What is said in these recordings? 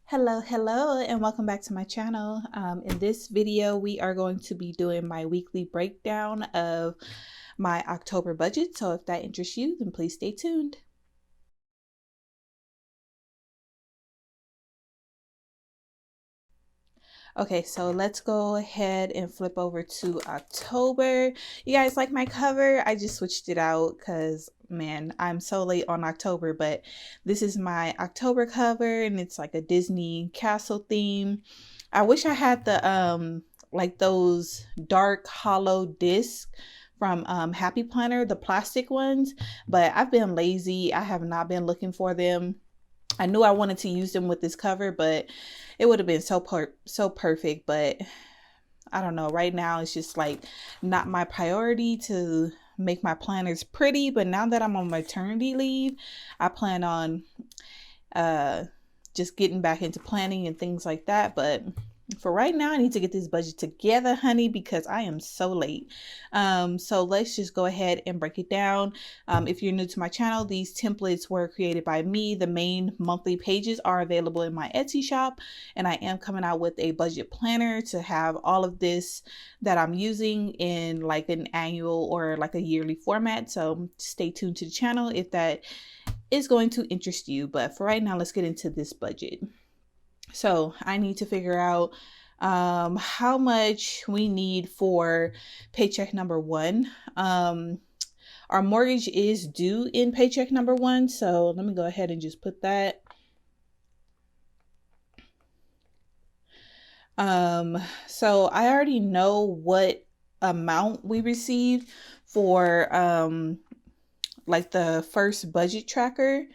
Hello, and welcome back to my channel. In this video, we are going to be doing my weekly breakdown of my October budget. So if that interests you, then please stay tuned. Okay, so let's go ahead and flip over to October. You guys like my cover? I just switched it out because, man, I'm so late on October, but this is my October cover and it's like a Disney castle theme. I wish I had the like those dark hollow discs from Happy Planner, the plastic ones, but I've been lazy. I have not been looking for them. I knew I wanted to use them with this cover, but it would have been so perfect. But I don't know. Right now, it's just like not my priority to make my planners pretty. But now that I'm on maternity leave, I plan on just getting back into planning and things like that. But for right now, I need to get this budget together, honey, because I am so late. So let's just go ahead and break it down. If you're new to my channel, these templates were created by me. The main monthly pages are available in my Etsy shop, and I am coming out with a budget planner to have all of this that I'm using in like an annual or like a yearly format. So stay tuned to the channel if that is going to interest you. But for right now, let's get into this budget. So I need to figure out how much we need for paycheck number one. Our mortgage is due in paycheck number one. So let me go ahead and just put that. So I already know what amount we received for like the first budget tracker.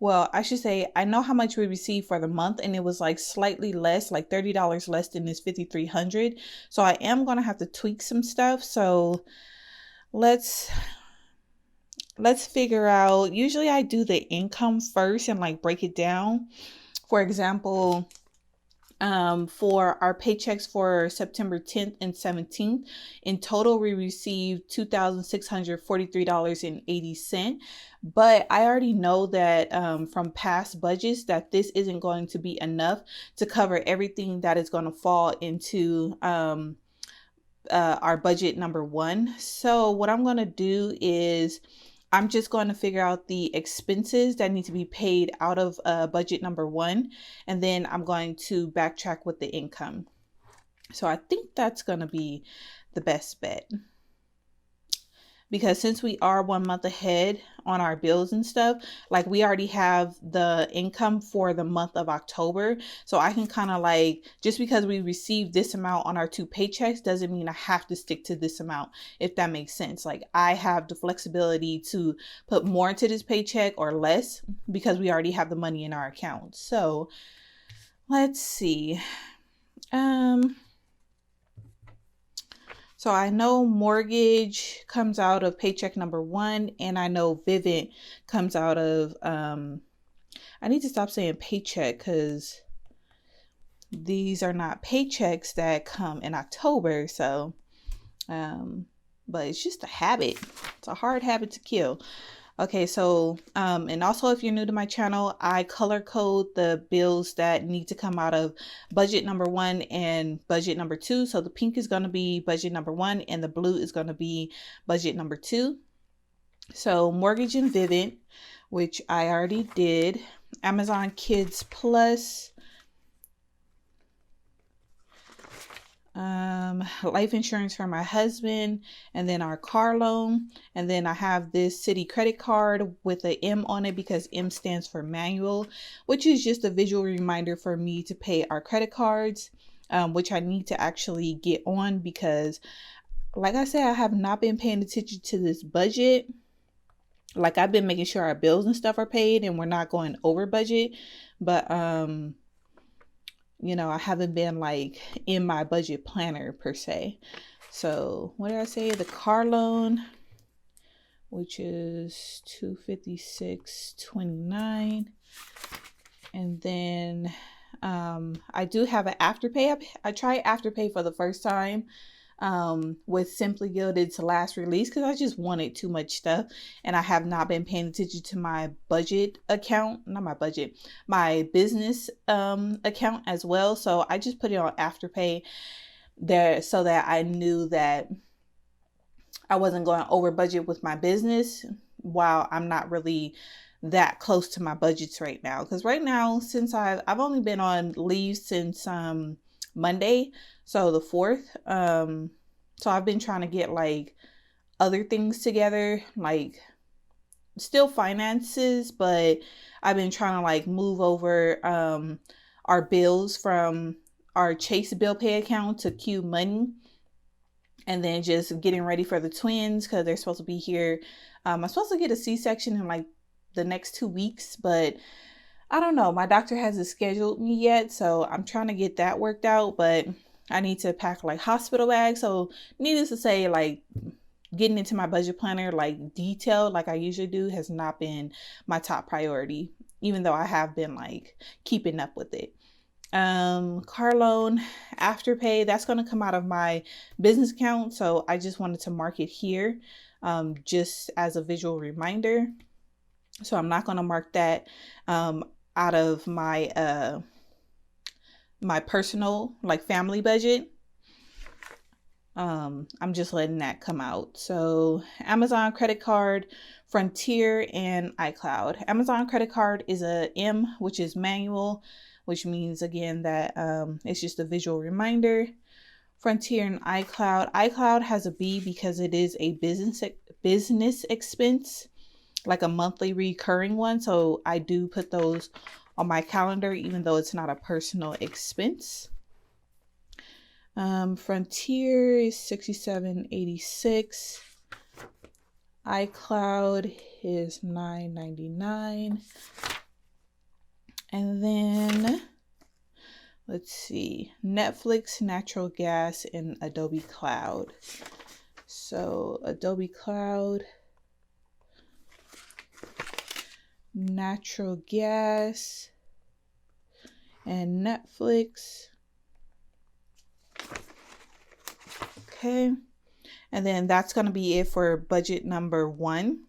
Well, I should say I know how much we received for the month, and it was like slightly less, like $30 less than this 5,300. So I am gonna have to tweak some stuff. So let's figure out. Usually I do the income first and like break it down. For example, for our paychecks for September 10th and 17th, in total we received $2,643.80. But I already know that from past budgets that this isn't going to be enough to cover everything that is going to fall into our budget number one. So what I'm going to do is I'm just going to figure out the expenses that need to be paid out of budget number one, and then I'm going to backtrack with the income. So I think that's going to be the best bet, because since we are 1 month ahead on our bills and stuff, like we already have the income for the month of October. So I can kind of like, just because we received this amount on our 2 paychecks doesn't mean I have to stick to this amount, if that makes sense. Like I have the flexibility to put more into this paycheck or less because we already have the money in our account. So let's see. So I know mortgage comes out of paycheck number one, and I know Vivint comes out of, I need to stop saying paycheck because these are not paychecks that come in October. So, but it's just a habit. It's a hard habit to kill. Okay, so, and also if you're new to my channel, I color code the bills that need to come out of budget number one and budget number two. So the pink is going to be budget number one and the blue is going to be budget number two. So mortgage and Vivint, which I already did. Amazon Kids Plus. Life insurance for my husband, and then our car loan, and then I have this city credit card with a M on it because M stands for manual, which is just a visual reminder for me to pay our credit cards, which I need to actually get on because like I said, I have not been paying attention to this budget. Like I've been making sure our bills and stuff are paid and we're not going over budget, but you know, I haven't been like in my budget planner per se. So what did I say? The car loan, which is $256.29. And then I do have an Afterpay. I tried Afterpay for the first time. with Simply Gilded's last release because I just wanted too much stuff, and I have not been paying attention to my budget account, not my budget, my business account as well. So I just put it on Afterpay there so that I knew that I wasn't going over budget with my business while I'm not really that close to my budgets right now. Because right now, since I've only been on leave since Monday, so the 4th. So I've been trying to get like other things together, like still finances, but I've been trying to like move over our bills from our Chase bill pay account to Q Money, and then just getting ready for the twins because they're supposed to be here. I'm supposed to get a C-section in like the next 2 weeks, but I don't know. My doctor hasn't scheduled me yet, so I'm trying to get that worked out, but I need to pack like hospital bags. So needless to say, like getting into my budget planner, like detailed, like I usually do, has not been my top priority, even though I have been like keeping up with it. Car loan, Afterpay, that's going to come out of my business account. So I just wanted to mark it here, just as a visual reminder. So I'm not going to mark that, out of my, my personal, like family budget. I'm just letting that come out. So Amazon credit card, Frontier, and iCloud. Amazon credit card is a M, which is manual, which means again that it's just a visual reminder. Frontier and iCloud. iCloud has a B because it is a business expense, like a monthly recurring one. So I do put those on my calendar, even though it's not a personal expense. Frontier is $67.86. iCloud is $9.99. And then let's see, Netflix, natural gas, and Adobe Cloud. So Adobe Cloud, natural gas, and Netflix. Okay, and then that's going to be it for budget number 1.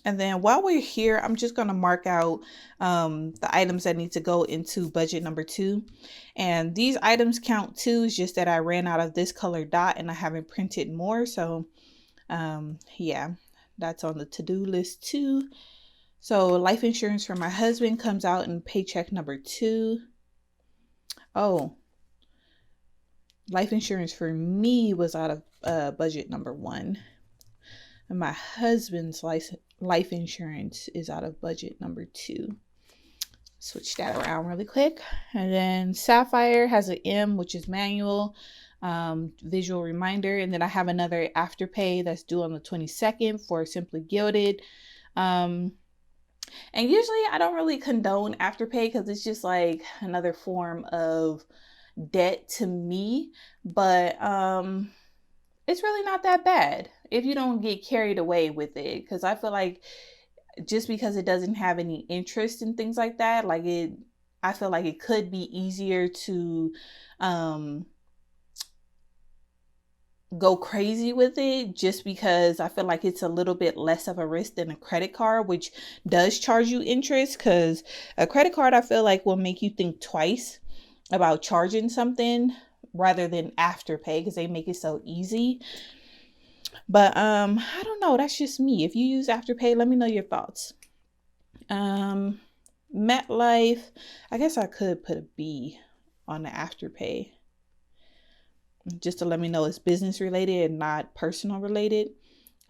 And then while we're here, I'm just going to mark out the items that need to go into budget number 2. And these items count too. It's just that I ran out of this color dot and I haven't printed more. So yeah, that's on the to-do list too. So life insurance for my husband comes out in paycheck number 2. Oh, life insurance for me was out of budget number 1. And my husband's life insurance is out of budget number 2. Switch that around really quick. And then Sapphire has an M, which is manual, visual reminder. And then I have another Afterpay that's due on the 22nd for Simply Gilded. And usually I don't really condone Afterpay because it's just like another form of debt to me. But it's really not that bad if you don't get carried away with it. Because I feel like just because it doesn't have any interest in things like that, like I feel like it could be easier to go crazy with it, just because I feel like it's a little bit less of a risk than a credit card, which does charge you interest. Because a credit card, I feel like, will make you think twice about charging something rather than Afterpay, because they make it so easy. But I don't know, that's just me. If you use Afterpay, let me know your thoughts. MetLife, I guess I could put a B on the Afterpay, just to let me know it's business related and not personal related.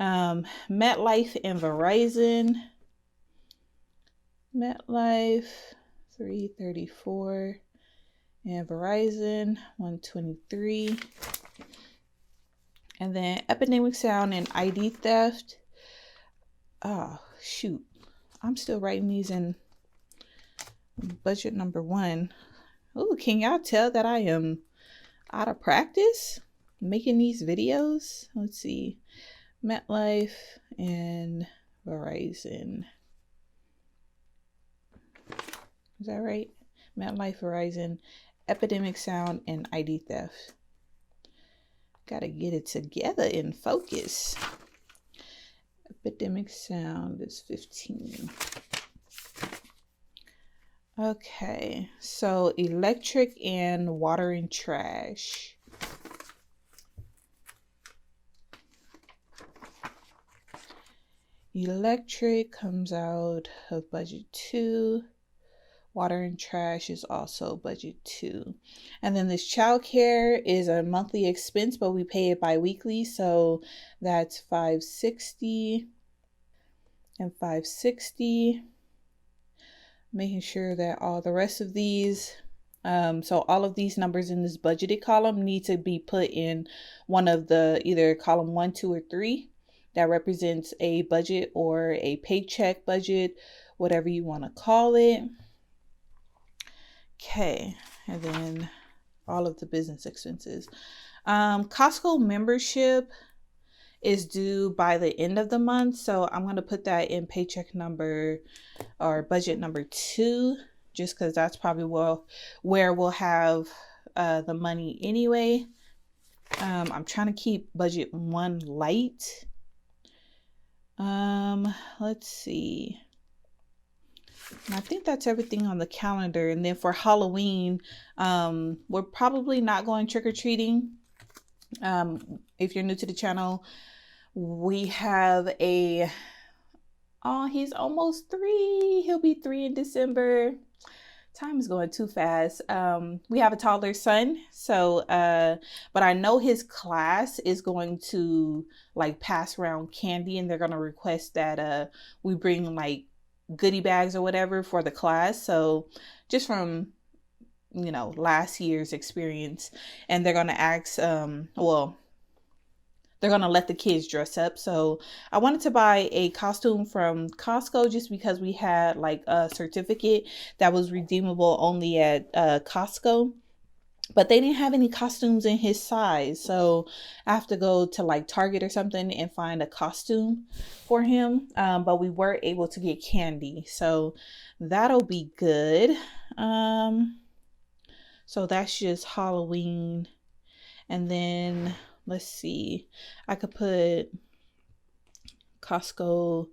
MetLife and Verizon. MetLife $334 and Verizon $123. And then Epidemic Sound and ID theft. Oh, shoot. I'm still writing these in budget number 1. Oh, can y'all tell that I am out of practice making these videos? Let's see. MetLife and Verizon. Is that right? MetLife, Verizon, Epidemic Sound, and ID theft. Gotta get it together in focus. Epidemic sound is 15. Okay, so electric and water and trash. Electric comes out of budget 2. Water and trash is also budget 2. And then this childcare is a monthly expense, but we pay it bi-weekly. So that's $560 and $560. Making sure that all the rest of these, so all of these numbers in this budgeted column need to be put in one of the either column 1, 2, or 3 that represents a budget or a paycheck budget, whatever you want to call it. Okay, and then all of the business expenses. Costco membership is due by the end of the month, so I'm going to put that in paycheck number or budget number 2, just because that's probably where we'll have the money anyway. I'm trying to keep budget 1 light. Let's see. And I think that's everything on the calendar. And then for Halloween, we're probably not going trick-or-treating. If you're new to the channel, we have he's almost 3. He'll be 3 in December. Time is going too fast. We have a toddler son, so but I know his class is going to like pass around candy, and they're going to request that we bring like goodie bags or whatever for the class. So just from last year's experience, and they're going to ask they're going to let the kids dress up. So I wanted to buy a costume from Costco just because we had like a certificate that was redeemable only at Costco. But they didn't have any costumes in his size. So I have to go to like Target or something and find a costume for him. But we were able to get candy. So that'll be good. So that's just Halloween. And then let's see. I could put Costco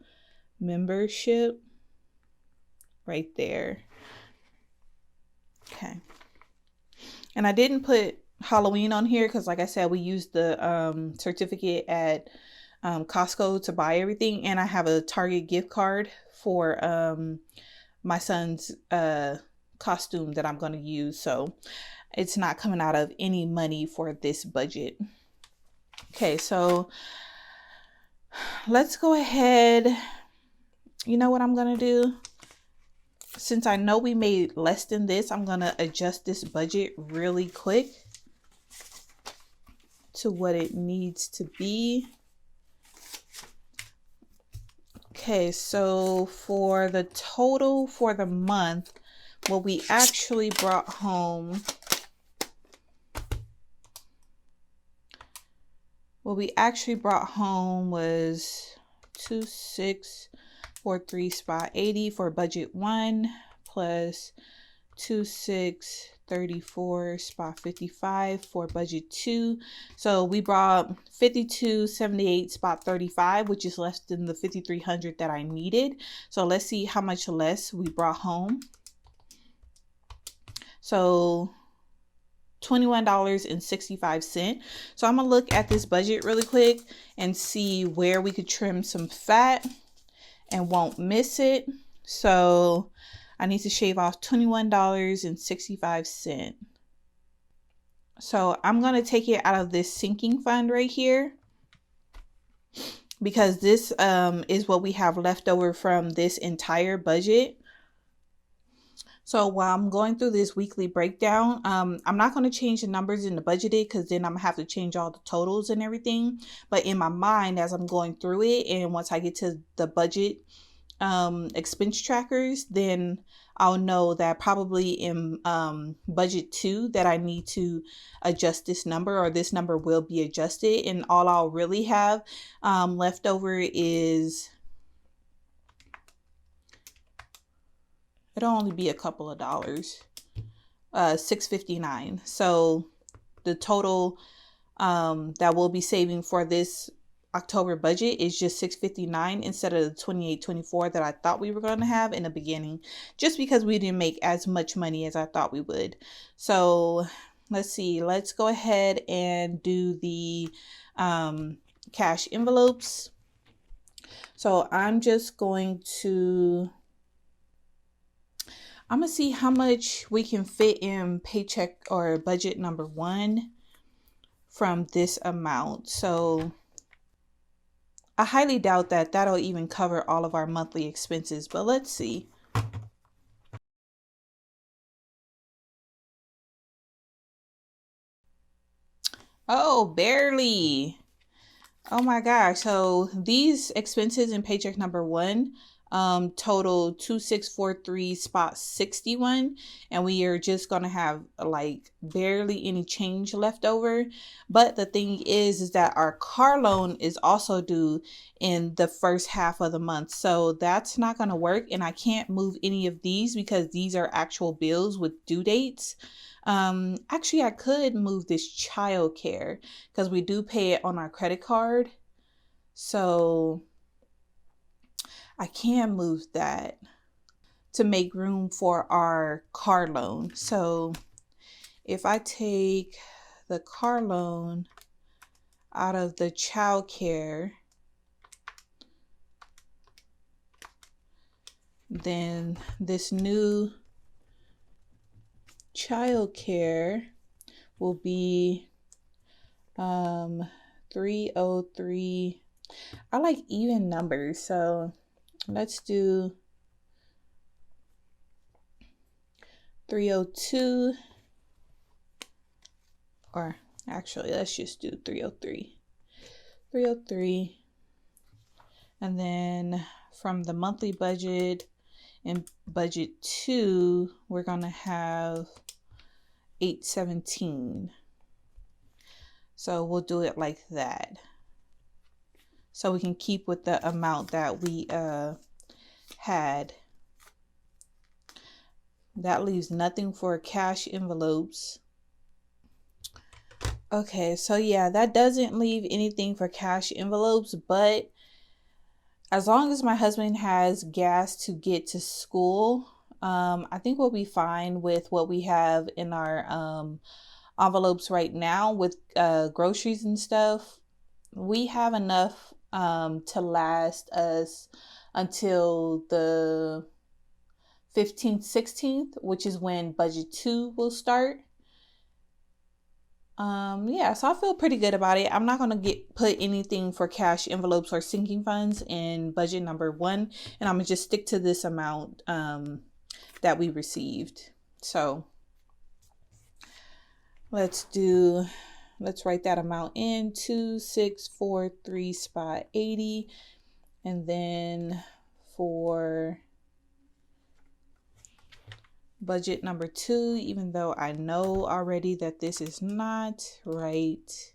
membership right there. Okay. And I didn't put Halloween on here because, like I said, we used the certificate at Costco to buy everything. And I have a Target gift card for my son's costume that I'm going to use. So it's not coming out of any money for this budget. Okay, so let's go ahead. You know what I'm going to do? Since I know we made less than this, I'm going to adjust this budget really quick to what it needs to be. Okay, so for the total for the month, what we actually brought home, was 2643 spot 80 for budget 1 plus 2634 spot 55 for budget 2. So we brought 5278 spot 35, which is less than the 5300 that I needed. So let's see how much less we brought home. So $21.65. So I'm gonna look at this budget really quick and see where we could trim some fat and won't miss it. So I need to shave off $21.65. So I'm gonna take it out of this sinking fund right here, because this is what we have left over from this entire budget. So while I'm going through this weekly breakdown, I'm not going to change the numbers in the budgeted because then I'm going to have to change all the totals and everything. But in my mind, as I'm going through it, and once I get to the budget expense trackers, then I'll know that probably in budget 2 that I need to adjust this number, or this number will be adjusted. And all I'll really have left over is, it'll only be a couple of dollars, $6.59. So the total that we'll be saving for this October budget is just $659 instead of the $28.24 that I thought we were going to have in the beginning, just because we didn't make as much money as I thought we would. So let's see, let's go ahead and do the cash envelopes. So I'm going to see how much we can fit in paycheck or budget number 1 from this amount. So I highly doubt that that'll even cover all of our monthly expenses, but let's see. Oh, barely. Oh my gosh. So these expenses in paycheck number 1 total 2643 spot 61, and we are just gonna have like barely any change left over. But the thing is that our car loan is also due in the first half of the month, so that's not gonna work, and I can't move any of these because these are actual bills with due dates. Actually, I could move this child care because we do pay it on our credit card. So I can move that to make room for our car loan. So if I take the car loan out of the child care, then this new child care will be 303. I like even numbers, so let's do 302, or actually let's just do 303. 303, and then from the monthly budget in budget 2 we're gonna have 817. So we'll do it like that, so we can keep with the amount that we had. That leaves nothing for cash envelopes. Okay, so yeah, that doesn't leave anything for cash envelopes, but as long as my husband has gas to get to school, I think we'll be fine with what we have in our envelopes right now with groceries and stuff. We have enough to last us until the 15th, 16th, which is when budget 2 will start. Yeah, so I feel pretty good about it. I'm not gonna put anything for cash envelopes or sinking funds in budget number 1, and I'm gonna just stick to this amount that we received. So let's write that amount in, 2643 spot 80, and then for budget number 2, even though I know already that this is not right,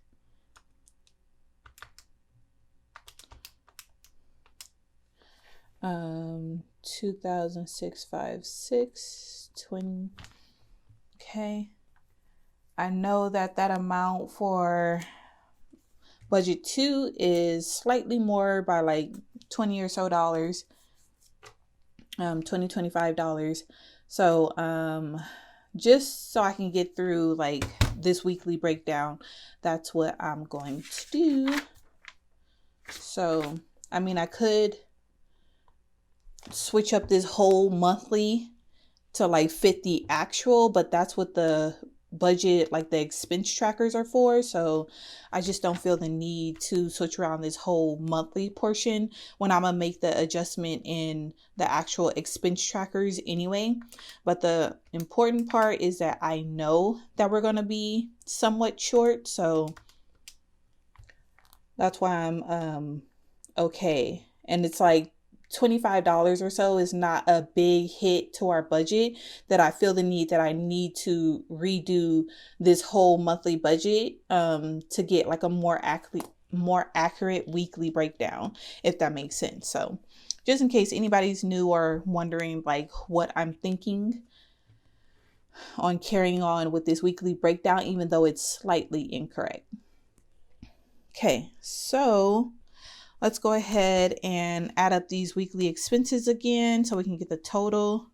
um 20065620. Okay, I know that amount for budget 2 is slightly more by like 20 or so dollars, $25. So just so I can get through like this weekly breakdown, that's what I'm going to do. So I mean, I could switch up this whole monthly to like fit the actual, but that's what the budget, like the expense trackers, are for. So I just don't feel the need to switch around this whole monthly portion when I'm gonna make the adjustment in the actual expense trackers anyway. But the important part is that I know that we're gonna be somewhat short, so that's why I'm okay. And it's like $25 or so is not a big hit to our budget that I feel the need that I need to redo this whole monthly budget to get like a more accurate weekly breakdown, if that makes sense. So just in case anybody's new or wondering like what I'm thinking on carrying on with this weekly breakdown, even though it's slightly incorrect. Okay, so let's go ahead and add up these weekly expenses again so we can get the total.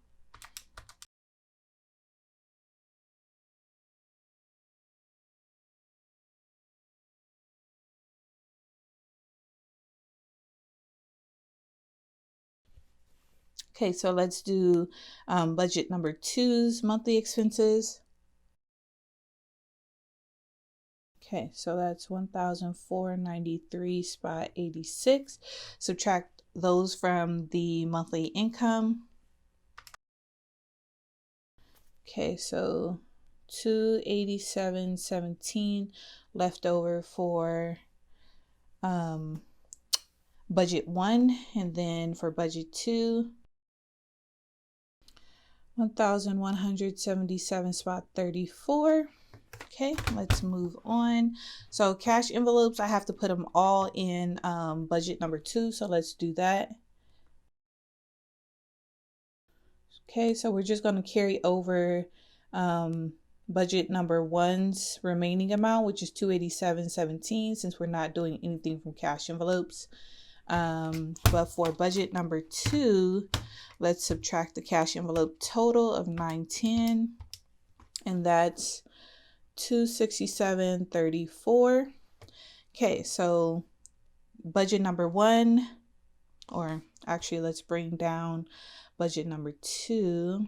Okay, so let's do budget number 2's monthly expenses. Okay, so that's 1,493.86. Subtract those from the monthly income. Okay, so 287.17 left over for budget 1, and then for budget 2, 1,177.34. Okay, let's move on. So cash envelopes, I have to put them all in budget number 2. So let's do that. Okay, so we're just going to carry over budget number 1's remaining amount, which is 287.17, since we're not doing anything from cash envelopes. But for budget number 2, let's subtract the cash envelope total of 910, and that's 267.34. Okay, so budget number 1, or actually let's bring down budget number 2,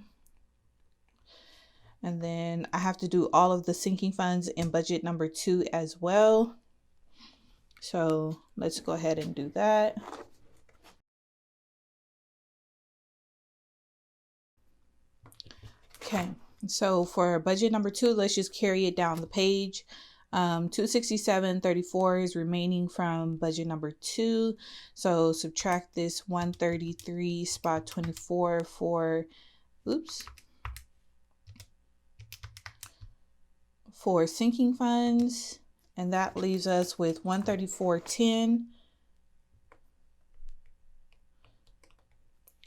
and then I have to do all of the sinking funds in budget number 2 as well. So let's go ahead and do that. Okay, so for budget number 2, let's just carry it down the page. 267.34 is remaining from budget number 2. So subtract this 133.24 for sinking funds, and that leaves us with 134.10.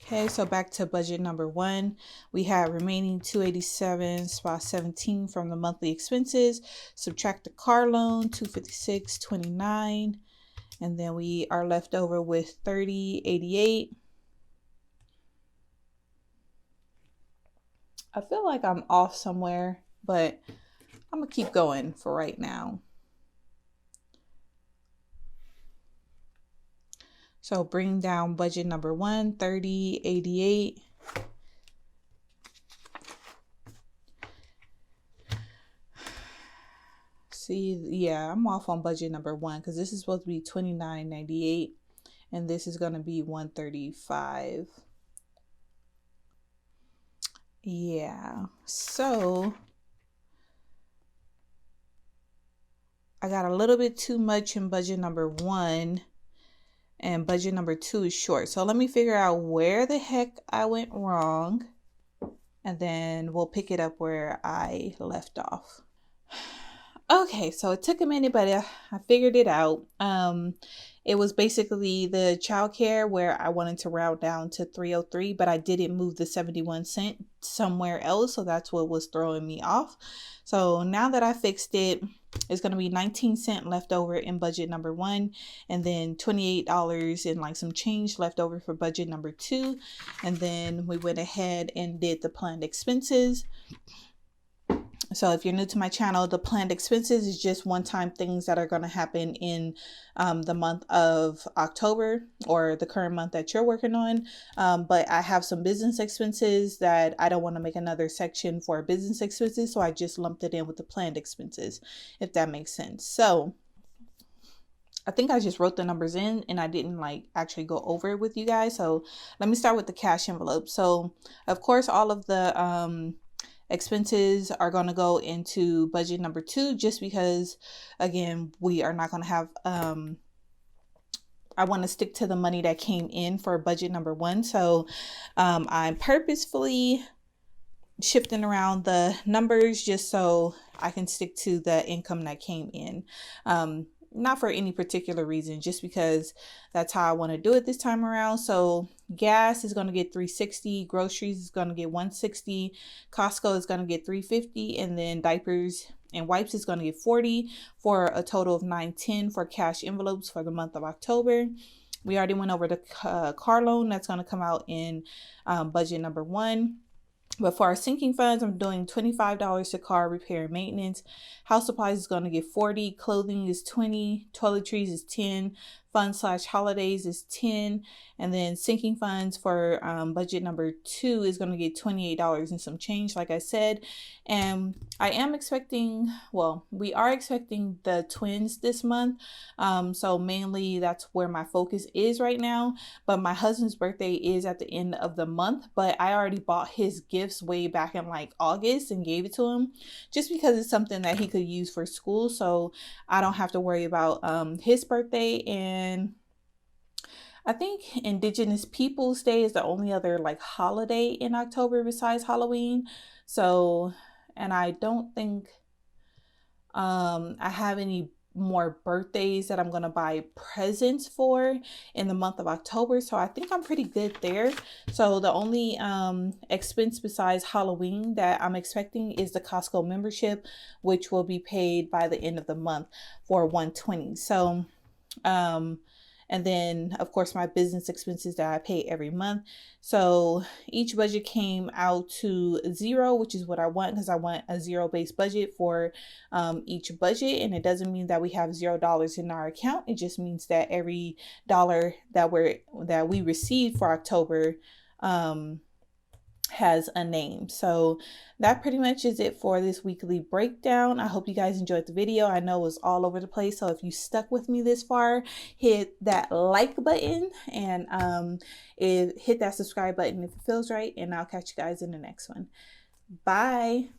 Okay, so back to budget number 1, we have remaining 287.17 from the monthly expenses. Subtract the car loan, 256.29, and then we are left over with 30.88. I feel like I'm off somewhere, but I'm gonna keep going for right now. So bring down budget number 1, 30.88. See, yeah, I'm off on budget number 1 because this is supposed to be 29.98, and this is going to be 135. Yeah, so I got a little bit too much in budget number 1, and budget number 2 is short. So let me figure out where the heck I went wrong, and then we'll pick it up where I left off. Okay, so it took a minute, but I figured it out. It was basically the childcare where I wanted to round down to 303, but I didn't move the 71 cent somewhere else, so that's what was throwing me off. So now that I fixed it, it's going to be 19 cents left over in budget number 1, and then $28 and like some change left over for budget number 2. And then we went ahead and did the planned expenses. So if you're new to my channel, the planned expenses is just one-time things that are going to happen in the month of October, or the current month that you're working on. But I have some business expenses that I don't want to make another section for business expenses, so I just lumped it in with the planned expenses, if that makes sense. So I think I just wrote the numbers in and I didn't like actually go over it with you guys. So let me start with the cash envelope. So of course, all of the expenses are going to go into budget number 2, just because again, we are not going to have I want to stick to the money that came in for budget number 1. So I'm purposefully shifting around the numbers just so I can stick to the income that came in. Not for any particular reason, just because that's how I want to do it this time around. So gas is going to get $360, groceries is going to get $160, Costco is going to get $350, and then diapers and wipes is going to get 40 for a total of 910 for cash envelopes for the month of October. We already went over the car loan that's going to come out in budget number 1. But for our sinking funds, I'm doing $25 to car repair and maintenance. House supplies is going to get 40. Clothing is 20. Toiletries is 10. Fun/holidays is 10. And then sinking funds for budget number 2 is going to get $28 and some change, like I said. And I am expecting, well, we are expecting the twins this month. So mainly that's where my focus is right now. But my husband's birthday is at the end of the month, but I already bought his gifts way back in like August and gave it to him just because it's something that he could use for school. So I don't have to worry about his birthday. And I think Indigenous Peoples Day is the only other like holiday in October besides Halloween. So, and I don't think I have any more birthdays that I'm going to buy presents for in the month of October. So I think I'm pretty good there. So the only expense besides Halloween that I'm expecting is the Costco membership, which will be paid by the end of the month for $120. So and then of course my business expenses that I pay every month. So each budget came out to 0, which is what I want, because I want a 0-based budget for each budget. And it doesn't mean that we have $0 in our account. It just means that every dollar that we receive for October has a name. So that pretty much is it for this weekly breakdown. I hope you guys enjoyed the video. I know it was all over the place, so if you stuck with me this far, hit that like button and hit that subscribe button if it feels right, and I'll catch you guys in the next one. Bye.